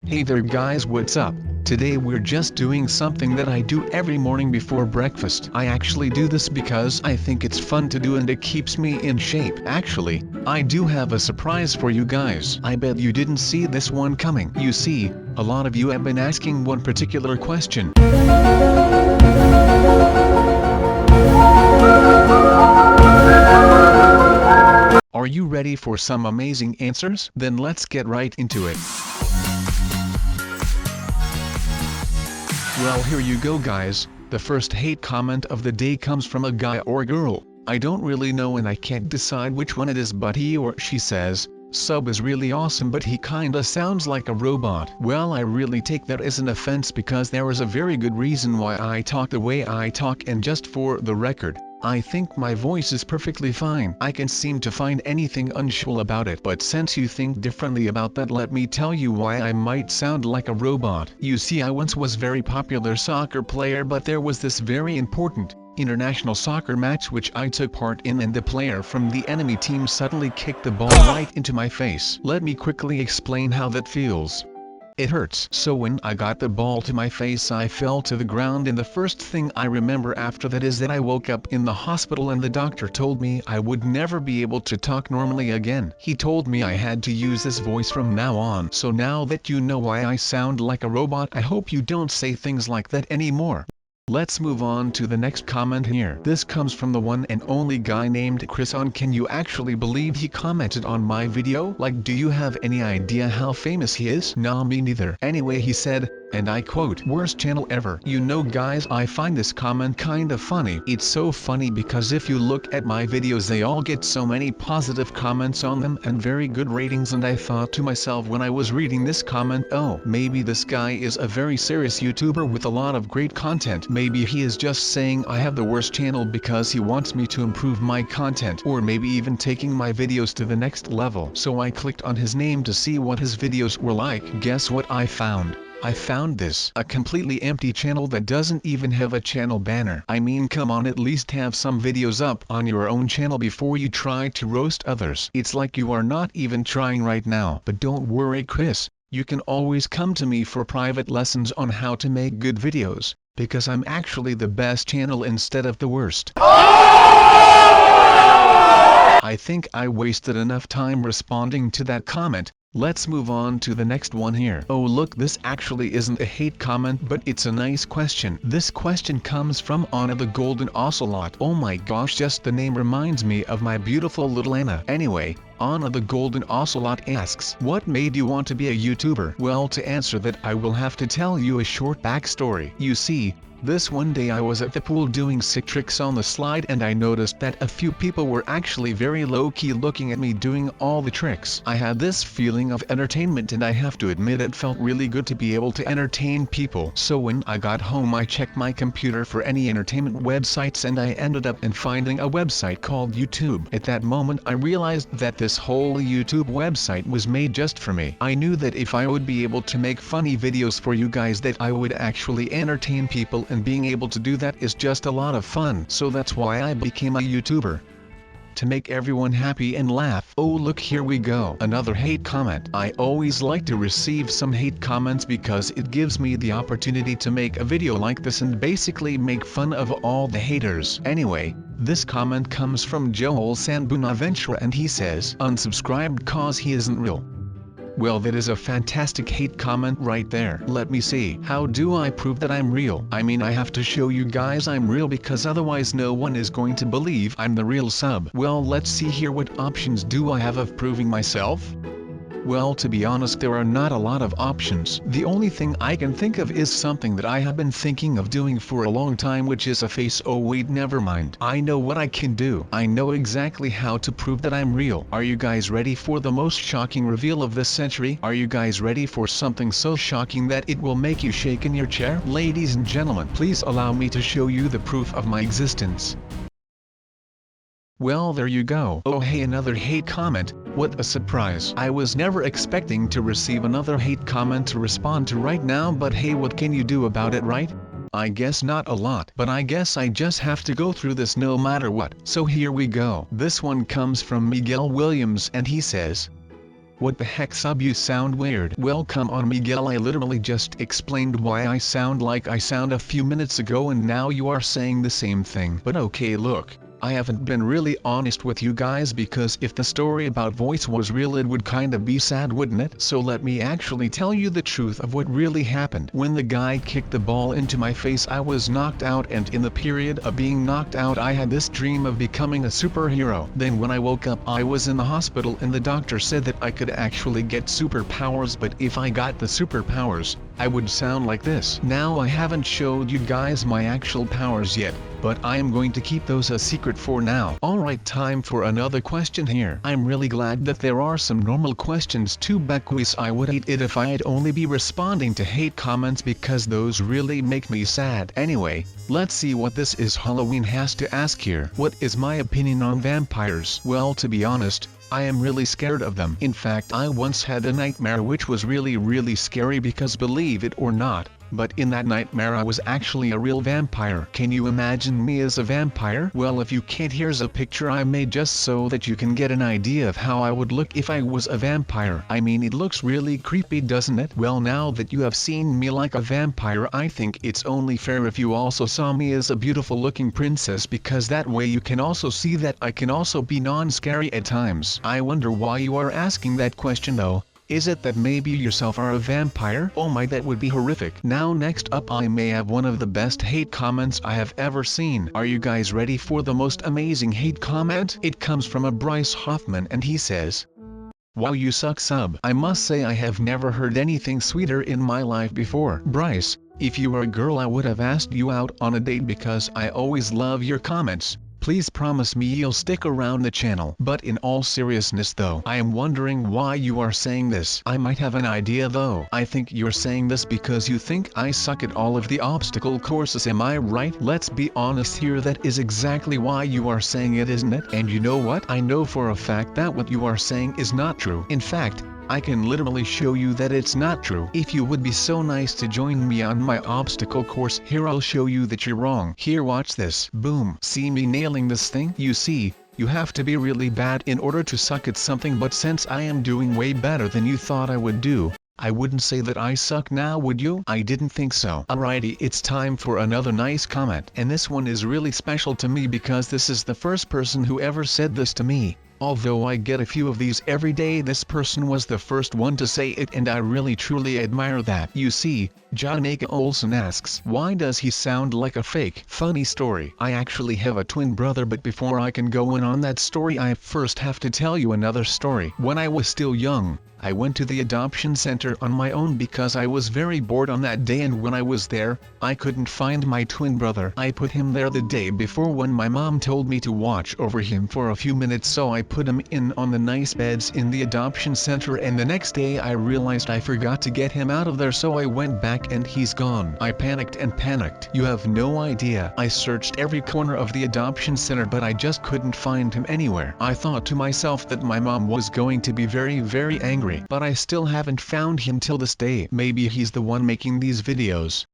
Hey there guys, what's up? Today we're just doing something that I do every morning before breakfast. I actually do this because I think it's fun to do and it keeps me in shape. Actually, I do have a surprise for you guys. I bet you didn't see this one coming. You see, a lot of you have been asking one particular question. Are you ready for some amazing answers? Then let's get right into it. Well, here you go guys. The first hate comment of the day comes from a guy or girl. I don't really know and I can't decide which one it is, but he or she says, "Sub is really awesome but he kinda sounds like a robot." Well, I really take that as an offense because there is a very good reason why I talk the way I talk, and just for the record, I think my voice is perfectly fine. I can't seem to find anything unusual about it, but since you think differently about that, let me tell you why I might sound like a robot. You see, I once was very popular soccer player, but there was this very important international soccer match which I took part in, and the player from the enemy team suddenly kicked the ball right into my face. Let me quickly explain how that feels. It hurts. So when I got the ball to my face, I fell to the ground, and the first thing I remember after that is that I woke up in the hospital and the doctor told me I would never be able to talk normally again. He told me I had to use this voice from now on. So now that you know why I sound like a robot, I hope you don't say things like that anymore. Let's move on to the next comment here. This comes from the one and only guy named Chris on. Can you actually believe he commented on my video? Like, do you have any idea how famous he is? Nah, me neither. Anyway, he said, and I quote, "Worst channel ever." You know guys, I find this comment kinda funny. It's so funny because if you look at my videos, they all get so many positive comments on them and very good ratings, and I thought to myself when I was reading this comment, oh, maybe this guy is a very serious YouTuber with a lot of great content. Maybe he is just saying I have the worst channel because he wants me to improve my content, or maybe even taking my videos to the next level. So I clicked on his name to see what his videos were like. Guess what I found? I found this, a completely empty channel that doesn't even have a channel banner. I mean, come on, at least have some videos up on your own channel before you try to roast others. It's like you are not even trying right now. But don't worry Chris, you can always come to me for private lessons on how to make good videos, because I'm actually the best channel instead of the worst. I think I wasted enough time responding to that comment. Let's move on to the next one here. Oh look, this actually isn't a hate comment, but it's a nice question. This question comes from Anna the Golden Ocelot. Oh my gosh, just the name reminds me of my beautiful little Anna. Anyway, Anna the Golden Ocelot asks, what made you want to be a YouTuber? Well, to answer that, I will have to tell you a short backstory. You see, this one day I was at the pool doing sick tricks on the slide, and I noticed that a few people were actually very low-key looking at me doing all the tricks. I had this feeling of entertainment, and I have to admit it felt really good to be able to entertain people. So when I got home, I checked my computer for any entertainment websites, and I ended up finding a website called YouTube. At that moment I realized that this whole YouTube website was made just for me. I knew that if I would be able to make funny videos for you guys, that I would actually entertain people, and being able to do that is just a lot of fun. So that's why I became a YouTuber. To make everyone happy and laugh. Oh look, here we go. Another hate comment. I always like to receive some hate comments because it gives me the opportunity to make a video like this and basically make fun of all the haters. Anyway, this comment comes from Joel Sanbonaventura, and he says, unsubscribed cause he isn't real. Well, that is a fantastic hate comment right there. Let me see. How do I prove that I'm real? I mean, I have to show you guys I'm real, because otherwise no one is going to believe I'm the real sub. Well, let's see here. What options do I have of proving myself? Well, to be honest, there are not a lot of options. The only thing I can think of is something that I have been thinking of doing for a long time, which is a face. Oh wait, never mind. I know what I can do. I know exactly how to prove that I'm real. Are you guys ready for the most shocking reveal of this century? Are you guys ready for something so shocking that it will make you shake in your chair? Ladies and gentlemen, please allow me to show you the proof of my existence. Well, there you go. Oh hey, another hate comment. What a surprise. I was never expecting to receive another hate comment to respond to right now, but hey, what can you do about it, right? I guess not a lot, but I guess I just have to go through this no matter what. So here we go. This one comes from Miguel Williams, and he says, What the heck, sub, you sound weird. Well, come on Miguel, I literally just explained why I sound like I sound a few minutes ago and now you are saying the same thing. But okay, look, I haven't been really honest with you guys because if the story about voice was real it would kinda be sad, wouldn't it? So let me actually tell you the truth of what really happened. When the guy kicked the ball into my face I was knocked out, and in the period of being knocked out I had this dream of becoming a superhero. Then when I woke up I was in the hospital and the doctor said that I could actually get superpowers, but if I got the superpowers, I would sound like this. Now I haven't showed you guys my actual powers yet, but I am going to keep those a secret for now. Alright, time for another question here. I'm really glad that there are some normal questions too, because I would hate it if I'd only be responding to hate comments because those really make me sad. Anyway, let's see what this is Halloween has to ask here. What is my opinion on vampires? Well, to be honest, I am really scared of them. In fact, I once had a nightmare which was really scary because, believe it or not, but in that nightmare I was actually a real vampire. Can you imagine me as a vampire? Well, if you can't, here's a picture I made just so that you can get an idea of how I would look if I was a vampire. I mean, it looks really creepy, doesn't it? Well, now that you have seen me like a vampire, I think it's only fair if you also saw me as a beautiful looking princess, because that way you can also see that I can also be non-scary at times. I wonder why you are asking that question though. Is it that maybe you yourself are a vampire? Oh my, that would be horrific. Now next up I may have one of the best hate comments I have ever seen. Are you guys ready for the most amazing hate comment? It comes from a Bryce Hoffman and he says, "Wow, you suck, sub. I must say I have never heard anything sweeter in my life before." Bryce, if you were a girl I would have asked you out on a date because I always love your comments. Please promise me you'll stick around the channel. But in all seriousness though, I am wondering why you are saying this. I might have an idea though. I think you're saying this because you think I suck at all of the obstacle courses, am I right? Let's be honest here, that is exactly why you are saying it, isn't it? And you know what? I know for a fact that what you are saying is not true. In fact, I can literally show you that it's not true. If you would be so nice to join me on my obstacle course, here I'll show you that you're wrong. Here, watch this. Boom. See me nailing this thing? You see, you have to be really bad in order to suck at something, but since I am doing way better than you thought I would do, I wouldn't say that I suck now, would you? I didn't think so. Alrighty, it's time for another nice comment. And this one is really special to me because this is the first person who ever said this to me. Although I get a few of these every day, this person was the first one to say it, and I really truly admire that. You see, Janaka Olsen asks, why does he sound like a fake? Funny story. I actually have a twin brother, but before I can go in on that story I first have to tell you another story. When I was still young, I went to the adoption center on my own because I was very bored on that day, and when I was there, I couldn't find my twin brother. I put him there the day before when my mom told me to watch over him for a few minutes, so I put him in on the nice beds in the adoption center, and the next day I realized I forgot to get him out of there, so I went back and he's gone. I panicked and panicked. You have no idea. I searched every corner of the adoption center, but I just couldn't find him anywhere. I thought to myself that my mom was going to be very angry. But I still haven't found him till this day. Maybe he's the one making these videos.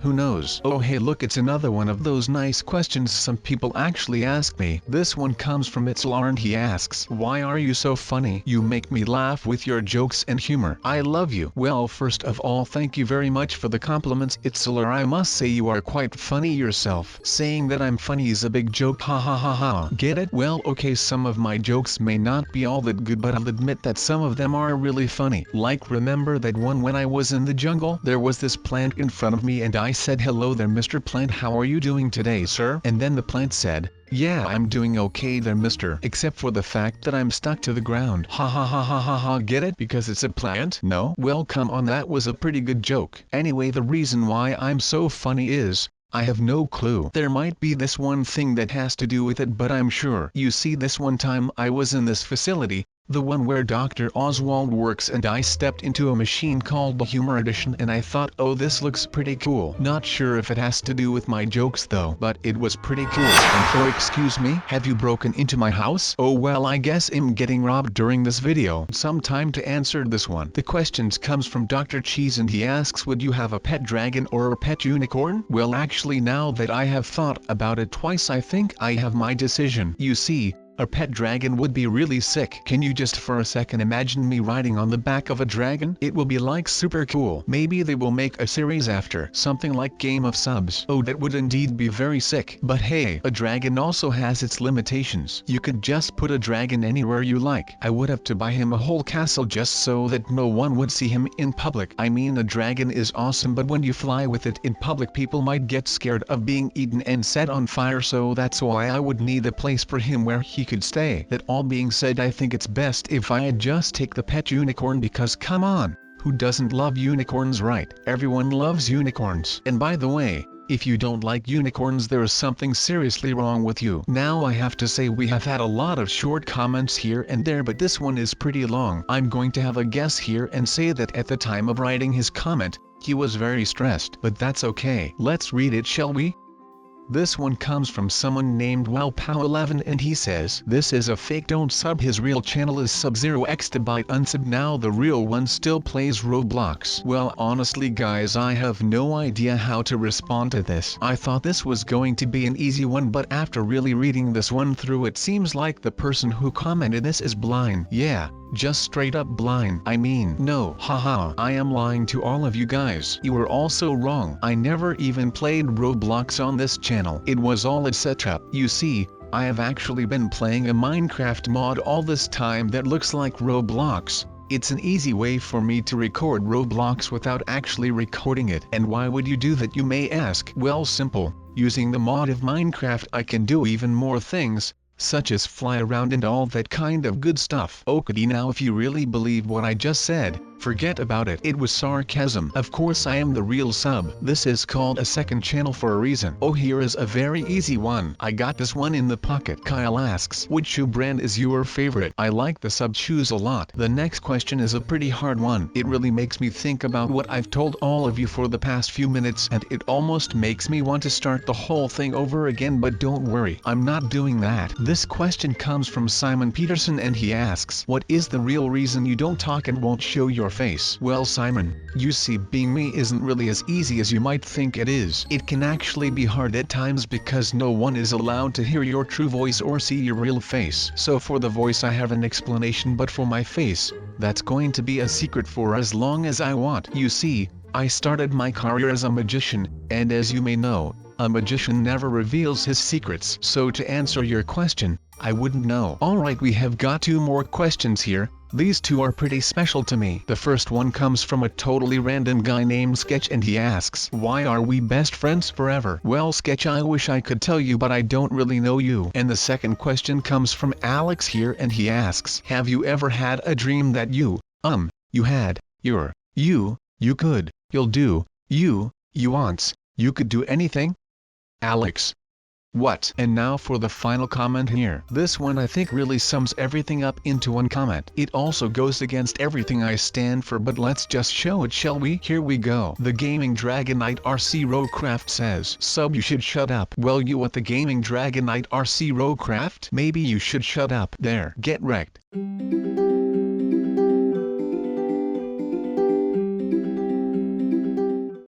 Who knows? Oh hey, look, it's another one of those nice questions some people actually ask me. This one comes from Itzlar and he asks, why are you so funny? You make me laugh with your jokes and humor. I love you. Well, first of all, thank you very much for the compliments, Itzlar. I must say you are quite funny yourself. Saying that I'm funny is a big joke, ha ha ha ha. Get it? Well, okay, some of my jokes may not be all that good, but I'll admit that some of them are really funny. Like, remember that one when I was in the jungle? There was this plant in front of me and I said, hello there Mr. Plant, how are you doing today, sir? And then the plant said, yeah, I'm doing okay there, mister, except for the fact that I'm stuck to the ground. Ha ha ha ha ha ha. Get it? Because it's a plant? No? Well, come on, that was a pretty good joke. Anyway, the reason why I'm so funny is, I have no clue. There might be this one thing that has to do with it, but I'm sure. You see, this one time I was in this facility, the one where Dr. Oswald works, and I stepped into a machine called the Humor Edition and I thought, oh, this looks pretty cool. Not sure if it has to do with my jokes though, but it was pretty cool. And oh, excuse me, have you broken into my house? Oh well, I guess I'm getting robbed during this video. Some time to answer this one. The questions comes from Dr. Cheese and he asks, would you have a pet dragon or a pet unicorn? Well, actually, now that I have thought about it twice, I think I have my decision. You see, A pet dragon would be really sick. Can you just for a second imagine me riding on the back of a dragon? It will be like super cool. Maybe they will make a series after, something like Game of Subs. Oh, that would indeed be very sick. But hey, a dragon also has its limitations. You could just put a dragon anywhere you like. I would have to buy him a whole castle just so that no one would see him in public. I mean, a dragon is awesome, but when you fly with it in public, people might get scared of being eaten and set on fire, so that's why I would need a place for him where he could stay. That all being said, I think it's best if I just take the pet unicorn, because come on, who doesn't love unicorns, right? Everyone loves unicorns. And by the way, if you don't like unicorns, there is something seriously wrong with you. Now I have to say, we have had a lot of short comments here and there, but this one is pretty long. I'm going to have a guess here and say that at the time of writing his comment, he was very stressed. But that's okay. Let's read it, shall we? This one comes from someone named WowPow11, and he says, "This is a fake, don't sub. His real channel is SubZeroExtabyte. Unsub now. The real one still plays Roblox." Well, honestly guys, I have no idea how to respond to this. I thought this was going to be an easy one, but after really reading this one through, it seems like the person who commented this is blind. Yeah, just straight up blind. I mean, no, haha, I am lying to all of you guys. You were also wrong. I never even played Roblox on this channel. It was all a setup. You see, I have actually been playing a Minecraft mod all this time that looks like Roblox. It's an easy way for me to record Roblox without actually recording it. And why would you do that, you may ask? Well, simple. Using the mod of Minecraft, I can do even more things, such as fly around and all that kind of good stuff. Okay, now if you really believe what I just said, forget about it. It was sarcasm. Of course, I am the real sub. This is called a second channel for a reason. Oh, here is a very easy one. I got this one in the pocket. Kyle asks, which shoe brand is your favorite? I like the sub shoes a lot. The next question is a pretty hard one. It really makes me think about what I've told all of you for the past few minutes, and it almost makes me want to start the whole thing over again, but don't worry, I'm not doing that. This question comes from Simon Peterson, and he asks, what is the real reason you don't talk and won't show your face? Well, Simon, you see, being me isn't really as easy as you might think it is. It can actually be hard at times because no one is allowed to hear your true voice or see your real face. So for the voice I have an explanation, but for my face, that's going to be a secret for as long as I want. You see, I started my career as a magician, and as you may know, a magician never reveals his secrets. So to answer your question, I wouldn't know. Alright, we have got two more questions here. These two are pretty special to me. The first one comes from a totally random guy named Sketch, and he asks, why are we best friends forever? Well, Sketch, I wish I could tell you, but I don't really know you. And the second question comes from Alex here, and he asks, have you ever had a dream that you had, you could, you'll do, you wants, you could do anything? Alex. What? And now for the final comment here. This one I think really sums everything up into one comment. It also goes against everything I stand for, but let's just show it, shall we? Here we go. The Gaming Dragonite RC Rowcraft says, sub, you should shut up. Well, you what, the Gaming Dragonite RC Rowcraft? Maybe you should shut up. There. Get wrecked.